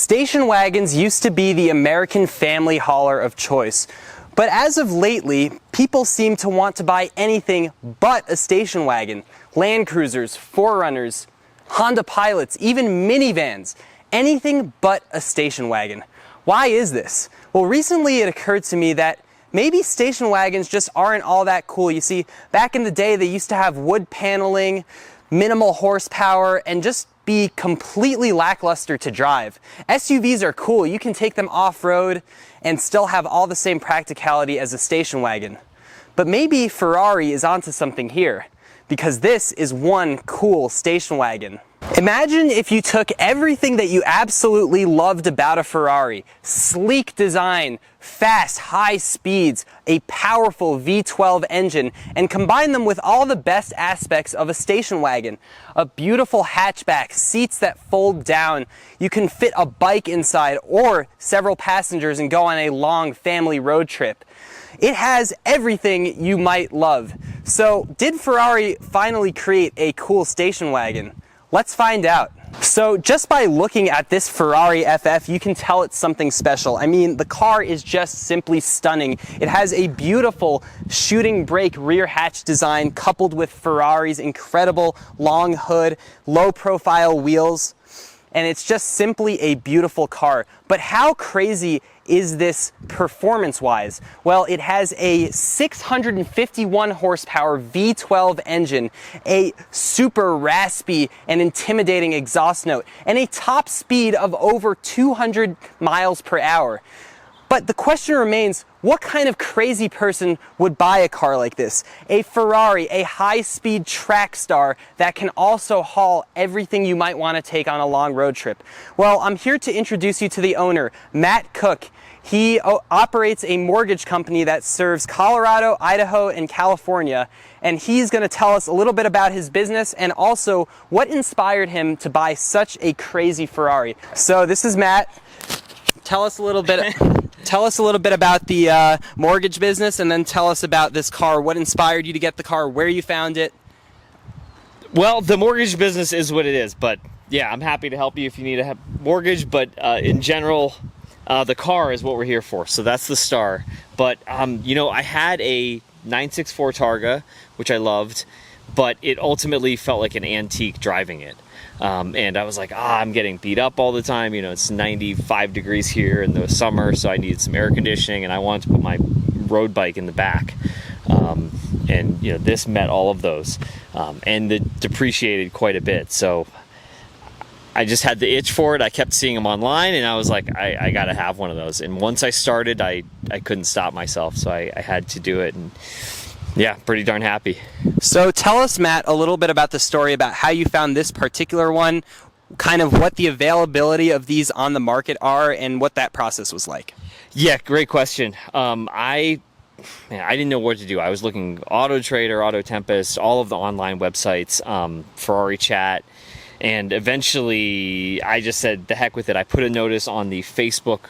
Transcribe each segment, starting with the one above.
Station wagons used to be the American family hauler of choice, but as of lately, people seem to want to buy anything but a station wagon. Land Cruisers, 4Runners, Honda Pilots, even minivans, anything but a station wagon. Why is this? Well, recently it occurred to me that maybe station wagons just aren't all that cool. You see, back in the day they used to have wood paneling, minimal horsepower, and just be completely lackluster to drive. SUVs are cool. You can take them off-road and still have all the same practicality as a station wagon. But maybe Ferrari is onto something here, because this is one cool station wagon. Imagine if you took everything that you absolutely loved about a Ferrari, sleek design, fast, high speeds, a powerful V12 engine, and combined them with all the best aspects of a station wagon. A beautiful hatchback, seats that fold down, you can fit a bike inside or several passengers and go on a long family road trip. It has everything you might love. So, did Ferrari finally create a cool station wagon? Let's find out. So just by looking at this Ferrari FF, you can tell it's something special. I mean, the car is just simply stunning. It has a beautiful shooting brake rear hatch design coupled with Ferrari's incredible long hood, low profile wheels, and it's just simply a beautiful car. But how crazy is this performance-wise? Well, it has a 651 horsepower V12 engine, a super raspy and intimidating exhaust note, and a top speed of over 200 miles per hour. But the question remains, what kind of crazy person would buy a car like this? A Ferrari, a high-speed track star that can also haul everything you might want to take on a long road trip. Well, I'm here to introduce you to the owner, Matt Cooke. He operates a mortgage company that serves Colorado, Idaho, and California, and he's going to tell us a little bit about his business and also what inspired him to buy such a crazy Ferrari. So this is Matt. Tell us a little bit about the mortgage business, and then tell us about this car. What inspired you to get the car, where you found it? Well, the mortgage business is what it is, but yeah, I'm happy to help you if you need a mortgage, but in general, the car is what we're here for, so that's the star. But, you know, I had a 964 Targa, which I loved, but it ultimately felt like an antique driving it. And I was like, I'm getting beat up all the time. You know, it's 95 degrees here in the summer, so I needed some air conditioning, and I wanted to put my road bike in the back. And, you know, this met all of those. And it depreciated quite a bit, so I just had the itch for it. I kept seeing them online, and I was like, I gotta have one of those. And once I started, I couldn't stop myself, so I had to do it. And yeah, pretty darn happy. So tell us, Matt, a little bit about the story about how you found this particular one, kind of what the availability of these on the market are, and what that process was like. Yeah, great question. I didn't know what to do. I was looking Auto Trader, Auto Tempest, all of the online websites, Ferrari Chat, and eventually I just said, the heck with it. I put a notice on the Facebook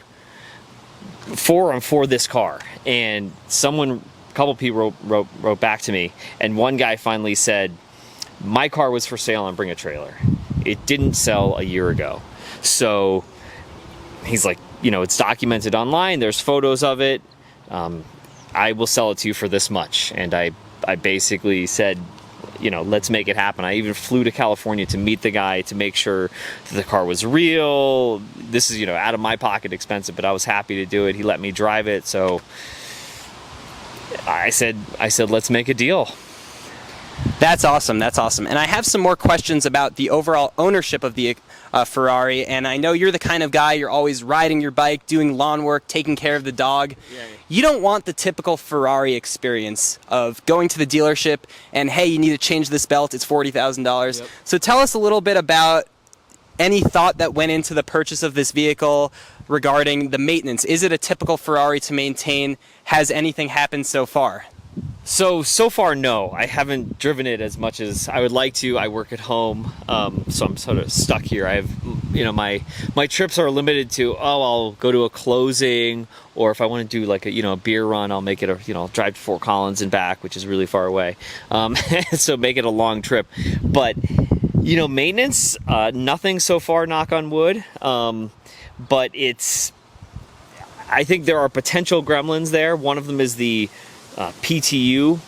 forum for this car, and a couple people wrote back to me, and one guy finally said, my car was for sale on Bring a Trailer. It didn't sell a year ago. So he's like, you know, it's documented online, there's photos of it, I will sell it to you for this much. And I basically said, you know, let's make it happen. I even flew to California to meet the guy to make sure that the car was real. This is, you know, out of my pocket expensive, but I was happy to do it. He let me drive it, so I said, let's make a deal. That's awesome. That's awesome. And I have some more questions about the overall ownership of the Ferrari. And I know you're the kind of guy, you're always riding your bike, doing lawn work, taking care of the dog. Yeah. You don't want the typical Ferrari experience of going to the dealership and, hey, you need to change this belt, it's $40,000. Yep. So tell us a little bit about any thought that went into the purchase of this vehicle regarding the maintenance. Is it a typical Ferrari to maintain? Has anything happened so far? So far, no. I haven't driven it as much as I would like to. I work at home, so I'm sort of stuck here. I have, you know, my trips are limited to, I'll go to a closing, or if I want to do like a beer run, I'll make it I'll drive to Fort Collins and back, which is really far away. So make it a long trip. But, you know, maintenance, nothing so far, knock on wood. but I think there are potential gremlins there. One of them is the PTU.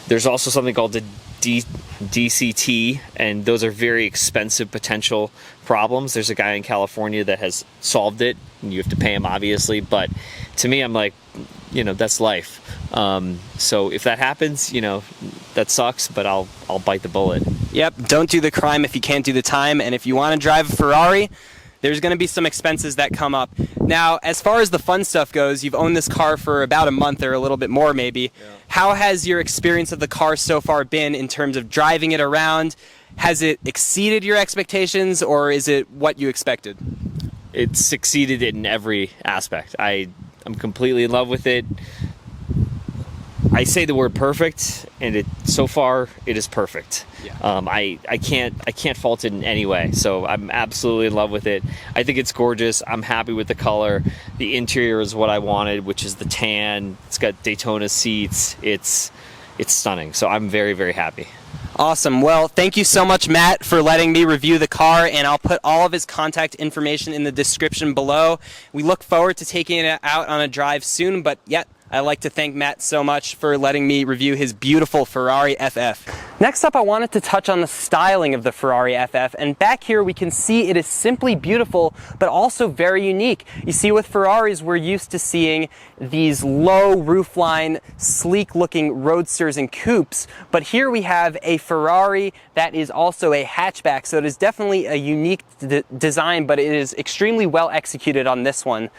There's also something called the DCT, and those are very expensive potential problems. There's a guy in California that has solved it, and you have to pay him, obviously, but to me, I'm like, that's life. So if that happens, that sucks, but I'll bite the bullet. Yep, don't do the crime if you can't do the time, and if you want to drive a Ferrari, there's going to be some expenses that come up. Now, as far as the fun stuff goes, you've owned this car for about a month or a little bit more maybe. Yeah. How has your experience of the car so far been in terms of driving it around? Has it exceeded your expectations, or is it what you expected? It's succeeded in every aspect. I'm completely in love with it. I say the word perfect, and so far it is perfect. Yeah. I can't fault it in any way. So I'm absolutely in love with it. I think it's gorgeous. I'm happy with the color. The interior is what I wanted, which is the tan. It's got Daytona seats. It's stunning. So I'm very, very happy. Awesome. Well, thank you so much, Matt, for letting me review the car, and I'll put all of his contact information in the description below. We look forward to taking it out on a drive soon, but yet I'd like to thank Matt so much for letting me review his beautiful Ferrari FF. Next up, I wanted to touch on the styling of the Ferrari FF, and back here we can see it is simply beautiful, but also very unique. You see, with Ferraris, we're used to seeing these low roofline, sleek-looking roadsters and coupes, but here we have a Ferrari that is also a hatchback, so it is definitely a unique design, but it is extremely well executed on this one.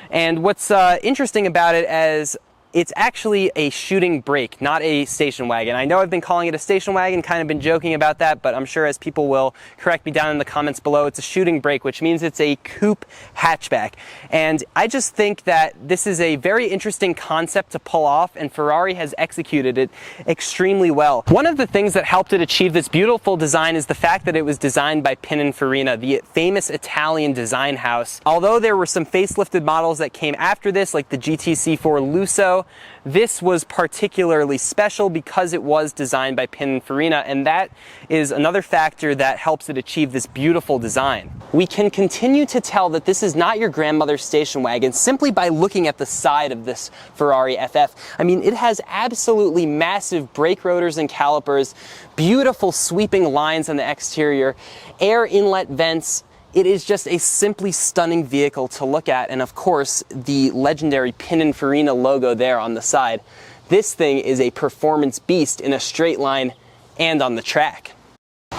And what's interesting about it is it's actually a shooting brake, not a station wagon. I know I've been calling it a station wagon, kind of been joking about that, but I'm sure as people will correct me down in the comments below, it's a shooting brake, which means it's a coupe hatchback. And I just think that this is a very interesting concept to pull off, and Ferrari has executed it extremely well. One of the things that helped it achieve this beautiful design is the fact that it was designed by Pininfarina, the famous Italian design house. Although there were some facelifted models that came after this, like the GTC4 Lusso, this was particularly special because it was designed by Pininfarina, and that is another factor that helps it achieve this beautiful design. We can continue to tell that this is not your grandmother's station wagon simply by looking at the side of this Ferrari FF. I mean, it has absolutely massive brake rotors and calipers, beautiful sweeping lines on the exterior, air inlet vents. It is just a simply stunning vehicle to look at, and of course, the legendary Pininfarina logo there on the side. This thing is a performance beast in a straight line and on the track.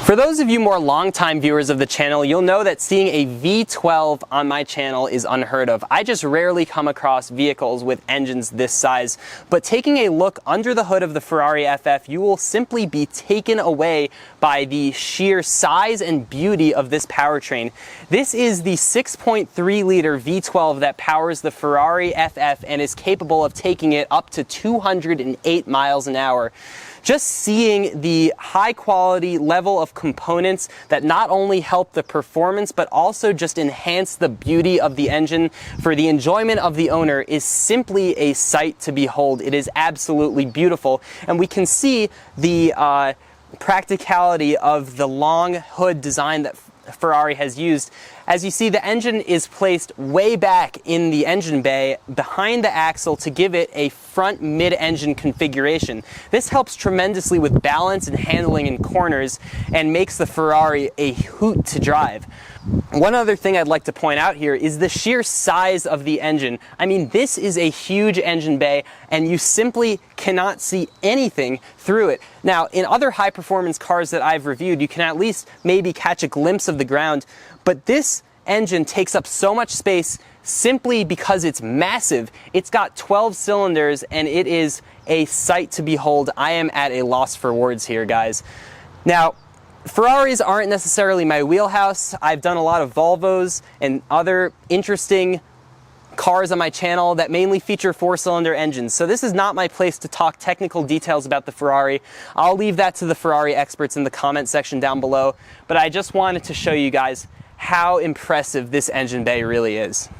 For those of you more longtime viewers of the channel, you'll know that seeing a V12 on my channel is unheard of. I just rarely come across vehicles with engines this size, but taking a look under the hood of the Ferrari FF, you will simply be taken away by the sheer size and beauty of this powertrain. This is the 6.3 liter V12 that powers the Ferrari FF and is capable of taking it up to 208 miles an hour. Just seeing the high quality level of components that not only help the performance but also just enhance the beauty of the engine for the enjoyment of the owner is simply a sight to behold. It is absolutely beautiful, and we can see the practicality of the long hood design that Ferrari has used. As you see, the engine is placed way back in the engine bay behind the axle to give it a front mid-engine configuration. This helps tremendously with balance and handling in corners and makes the Ferrari a hoot to drive. One other thing I'd like to point out here is the sheer size of the engine. I mean, this is a huge engine bay, and you simply cannot see anything through it. Now, in other high-performance cars that I've reviewed, you can at least maybe catch a glimpse of the ground, but this engine takes up so much space simply because it's massive. It's got 12 cylinders, and it is a sight to behold. I am at a loss for words here, guys. Now, Ferraris aren't necessarily my wheelhouse. I've done a lot of Volvos and other interesting cars on my channel that mainly feature 4-cylinder engines. So this is not my place to talk technical details about the Ferrari. I'll leave that to the Ferrari experts in the comment section down below. But I just wanted to show you guys how impressive this engine bay really is.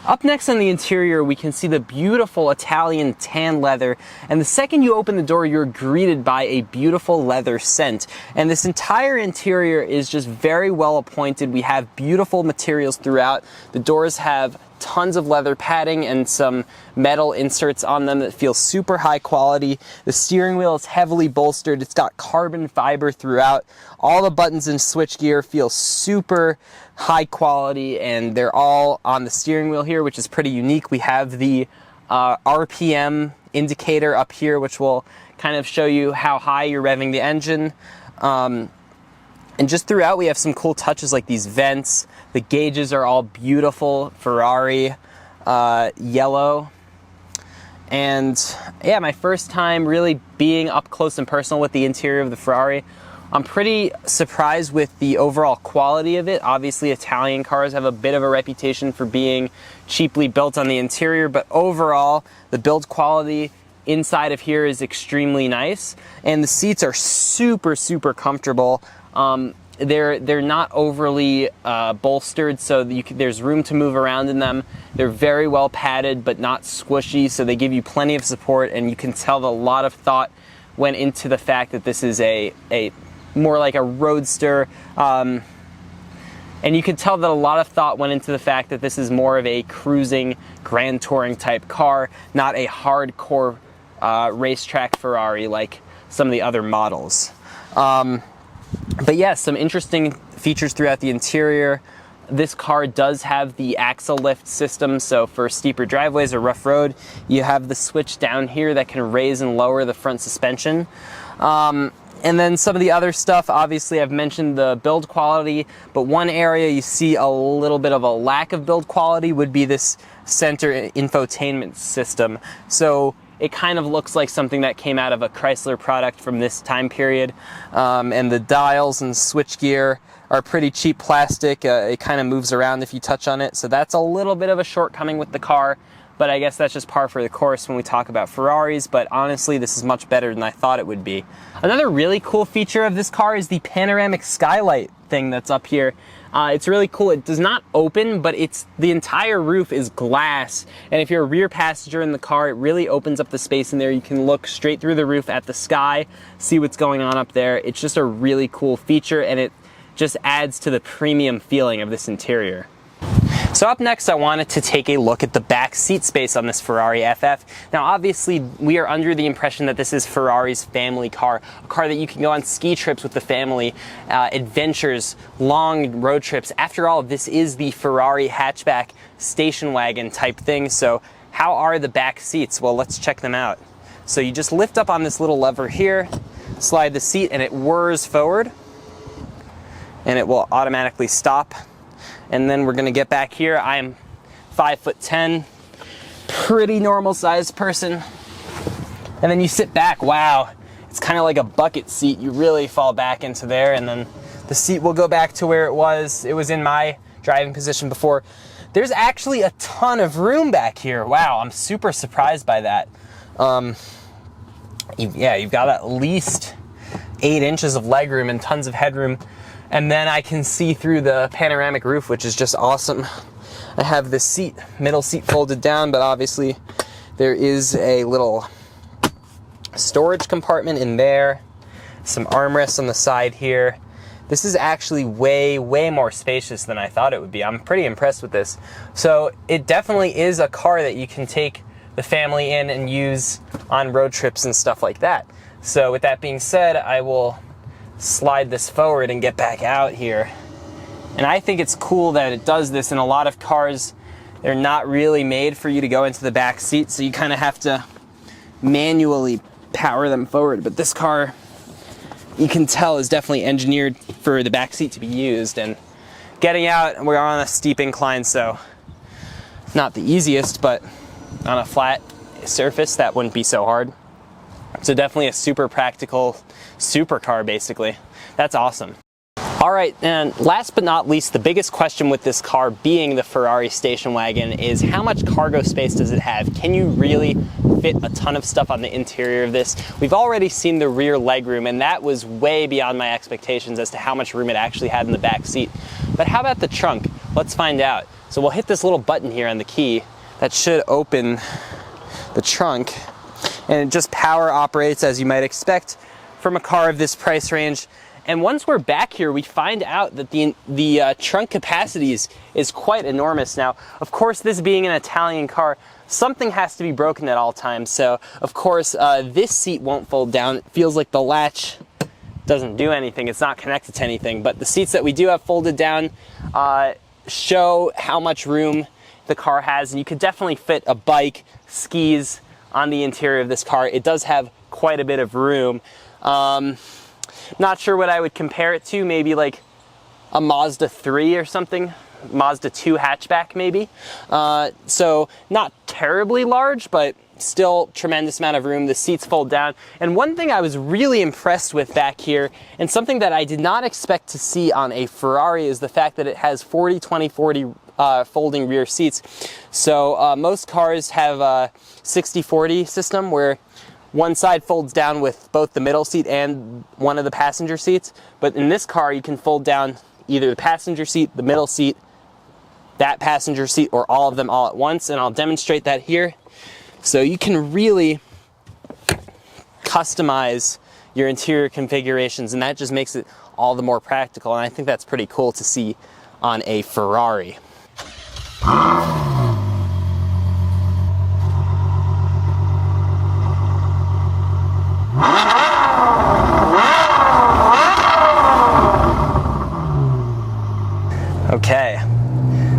Up next on the interior, we can see the beautiful Italian tan leather, and the second you open the door, you're greeted by a beautiful leather scent. And this entire interior is just very well appointed. We have beautiful materials throughout. The doors have tons of leather padding and some metal inserts on them that feel super high quality. The steering wheel is heavily bolstered. It's got carbon fiber throughout. All the buttons and switchgear feel super high quality, and they're all on the steering wheel here, which is pretty unique. We have the RPM indicator up here, which will kind of show you how high you're revving the engine. And just throughout, we have some cool touches like these vents. The gauges are all beautiful Ferrari yellow. And yeah, my first time really being up close and personal with the interior of the Ferrari. I'm pretty surprised with the overall quality of it. Obviously, Italian cars have a bit of a reputation for being cheaply built on the interior, but overall, the build quality inside of here is extremely nice. And the seats are super, super comfortable. They're not overly bolstered, so there's room to move around in them. They're very well padded, but not squishy, so they give you plenty of support, and you can tell that a lot of thought went into the fact that this is a more like a roadster, and you can tell that a lot of thought went into the fact that this is more of a cruising, grand touring type car, not a hardcore racetrack Ferrari like some of the other models. But yeah, some interesting features throughout the interior. This car does have the axle lift system, so for steeper driveways or rough road, you have the switch down here that can raise and lower the front suspension. And then some of the other stuff, obviously I've mentioned the build quality, but one area you see a little bit of a lack of build quality would be this center infotainment system. So it kind of looks like something that came out of a Chrysler product from this time period. And the dials and switchgear are pretty cheap plastic. It kind of moves around if you touch on it. So that's a little bit of a shortcoming with the car, but I guess that's just par for the course when we talk about Ferraris. But honestly, this is much better than I thought it would be. Another really cool feature of this car is the panoramic skylight thing that's up here. It's really cool. It does not open, but the entire roof is glass. And if you're a rear passenger in the car, it really opens up the space in there. You can look straight through the roof at the sky, see what's going on up there. It's just a really cool feature, and it just adds to the premium feeling of this interior. So up next, I wanted to take a look at the back seat space on this Ferrari FF. Now obviously, we are under the impression that this is Ferrari's family car, a car that you can go on ski trips with the family, adventures, long road trips. After all, this is the Ferrari hatchback station wagon type thing, so how are the back seats? Well, let's check them out. So you just lift up on this little lever here, slide the seat, and it whirs forward, and it will automatically stop. And then we're gonna get back here. I'm 5'10", pretty normal sized person. And then you sit back, wow. It's kind of like a bucket seat. You really fall back into there, and then the seat will go back to where it was. It was in my driving position before. There's actually a ton of room back here. Wow, I'm super surprised by that. Yeah, you've got at least 8 inches of legroom and tons of headroom. And then I can see through the panoramic roof, which is just awesome. I have this middle seat folded down, but obviously there is a little storage compartment in there, some armrests on the side here. This is actually way, way more spacious than I thought it would be. I'm pretty impressed with this. So it definitely is a car that you can take the family in and use on road trips and stuff like that. So with that being said, I will slide this forward and get back out here. And I think it's cool that it does this. In a lot of cars, they're not really made for you to go into the back seat, so you kind of have to manually power them forward. But this car, you can tell, is definitely engineered for the back seat to be used. And getting out, we're on a steep incline, so not the easiest, but on a flat surface, that wouldn't be so hard. So definitely a super practical supercar, basically. That's awesome. All right, and last but not least, the biggest question with this car being the Ferrari station wagon is how much cargo space does it have? Can you really fit a ton of stuff on the interior of this? We've already seen the rear legroom, and that was way beyond my expectations as to how much room it actually had in the back seat. But how about the trunk? Let's find out. So we'll hit this little button here on the key that should open the trunk, and it just power operates as you might expect from a car of this price range. And once we're back here, we find out that the trunk capacity is quite enormous. Now, of course, this being an Italian car, something has to be broken at all times. So, of course, this seat won't fold down. It feels like the latch doesn't do anything. It's not connected to anything. But the seats that we do have folded down show how much room the car has. And you could definitely fit a bike, skis on the interior of this car. It does have quite a bit of room. Not sure what I would compare it to, maybe like a Mazda 3 or something, Mazda 2 hatchback maybe. So not terribly large, but still tremendous amount of room. The seats fold down. And one thing I was really impressed with back here, and something that I did not expect to see on a Ferrari, is the fact that it has 40-20-40 folding rear seats. So most cars have a 60-40 system where one side folds down with both the middle seat and one of the passenger seats. But in this car, you can fold down either the passenger seat, the middle seat, that passenger seat, or all of them all at once. And I'll demonstrate that here. So you can really customize your interior configurations, and that just makes it all the more practical. And I think that's pretty cool to see on a Ferrari. Okay,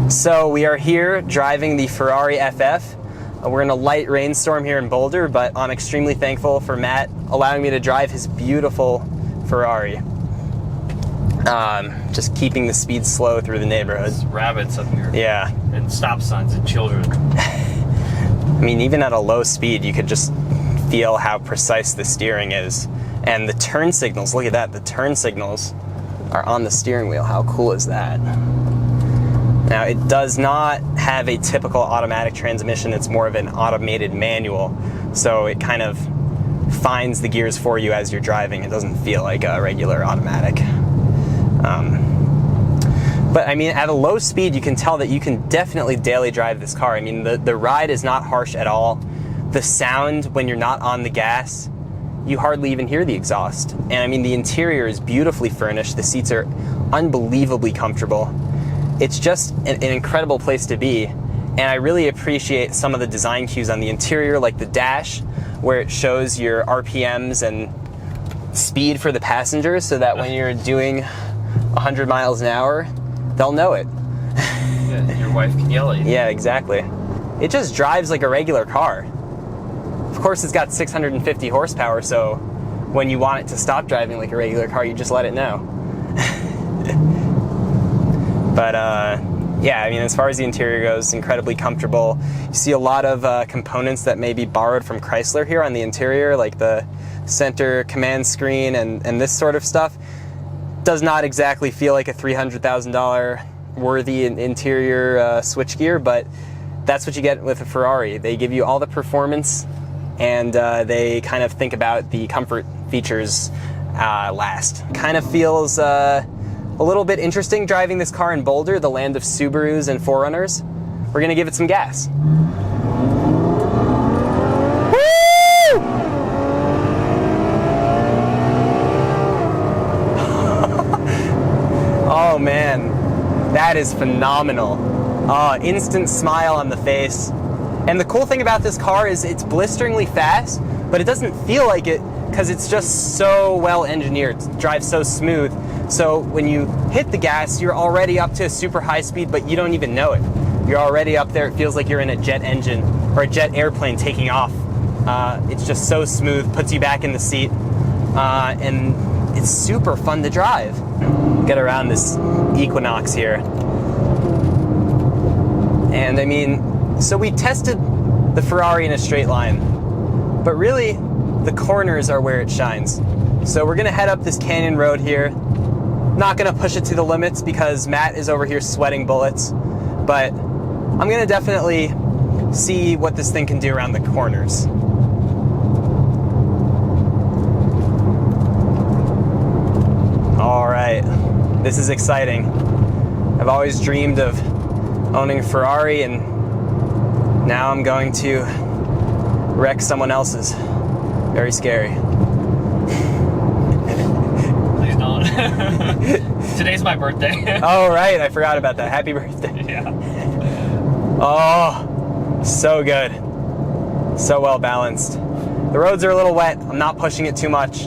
so we are here driving the Ferrari FF. We're in a light rainstorm here in Boulder, but I'm extremely thankful for Matt allowing me to drive his beautiful Ferrari. Just keeping the speed slow through the neighborhood. There's rabbits up here. Yeah. And stop signs and children. I mean, even at a low speed, you could just feel how precise the steering is. And the turn signals, look at that, the turn signals are on the steering wheel. How cool is that? Now, it does not have a typical automatic transmission. It's more of an automated manual. So it kind of finds the gears for you as you're driving. It doesn't feel like a regular automatic. But I mean, at a low speed, you can tell that you can definitely daily drive this car. I mean, the ride is not harsh at all. The sound when you're not on the gas, you hardly even hear the exhaust. And I mean, the interior is beautifully furnished. The seats are unbelievably comfortable. It's just an incredible place to be. And I really appreciate some of the design cues on the interior, like the dash, where it shows your RPMs and speed for the passengers, so that when you're doing 100 miles an hour, they'll know it. Yeah, your wife can yell at you. Yeah, exactly. It just drives like a regular car. Of course, it's got 650 horsepower, so when you want it to stop driving like a regular car, you just let it know. But yeah, I mean, as far as the interior goes, incredibly comfortable. You see a lot of components that may be borrowed from Chrysler here on the interior, like the center command screen and this sort of stuff. Does not exactly feel like a $300,000 worthy interior switchgear, but that's what you get with a Ferrari. They give you all the performance, and they kind of think about the comfort features last. Kind of feels a little bit interesting driving this car in Boulder, the land of Subarus and 4Runners. We're gonna give it some gas. Woo! Oh man, that is phenomenal. Instant smile on the face. And the cool thing about this car is it's blisteringly fast, but it doesn't feel like it because it's just so well engineered. It drives so smooth. So when you hit the gas, you're already up to a super high speed, but you don't even know it. You're already up there. It feels like you're in a jet engine or a jet airplane taking off. It's just so smooth, puts you back in the seat, and it's super fun to drive. Get around this Equinox here. And I mean, so we tested the Ferrari in a straight line, but really the corners are where it shines. So we're gonna head up this canyon road here. Not gonna push it to the limits because Matt is over here sweating bullets, but I'm gonna definitely see what this thing can do around the corners. All right, this is exciting. I've always dreamed of owning a Ferrari, and now I'm going to wreck someone else's. Very scary. Please don't. Today's my birthday. Oh, right. I forgot about that. Happy birthday. Yeah. Oh, so good. So well balanced. The roads are a little wet. I'm not pushing it too much.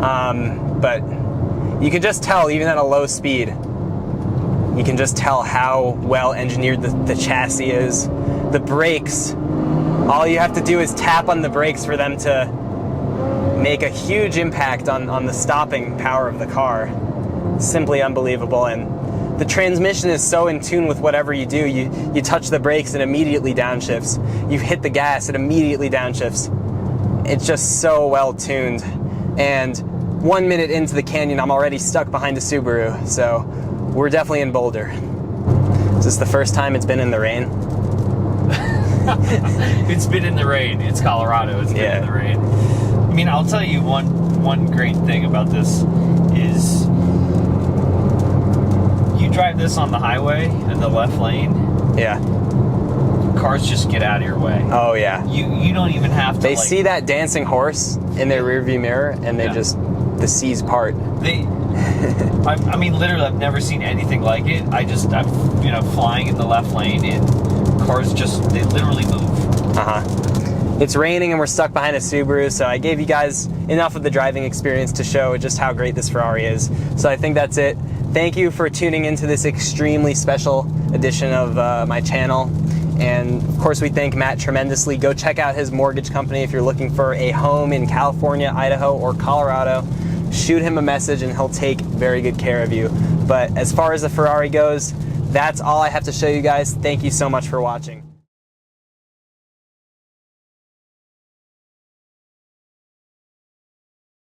But you can just tell, even at a low speed, you can just tell how well engineered the chassis is. The brakes, all you have to do is tap on the brakes for them to make a huge impact on the stopping power of the car. Simply unbelievable. And the transmission is so in tune with whatever you do. You touch the brakes, it immediately downshifts. You hit the gas, it immediately downshifts. It's just so well tuned. And 1 minute into the canyon, I'm already stuck behind a Subaru. So we're definitely in Boulder. Is this the first time it's been in the rain? It's been in the rain. It's Colorado. It's been in the rain. I mean, I'll tell you one great thing about this is you drive this on the highway in the left lane. Yeah. Cars just get out of your way. Oh yeah. You don't even have to. They see that dancing horse in their rearview mirror, and they just, the seas part. I mean, literally, I've never seen anything like it. I'm flying in the left lane, and cars they literally move. It's raining and we're stuck behind a Subaru, so I gave you guys enough of the driving experience to show just how great this Ferrari is. So I think that's it. Thank you for tuning into this extremely special edition of my channel. And of course, we thank Matt tremendously. Go check out his mortgage company if you're looking for a home in California, Idaho, or Colorado. Shoot him a message and he'll take very good care of you. But as far as the Ferrari goes, that's all I have to show you guys. Thank you so much for watching.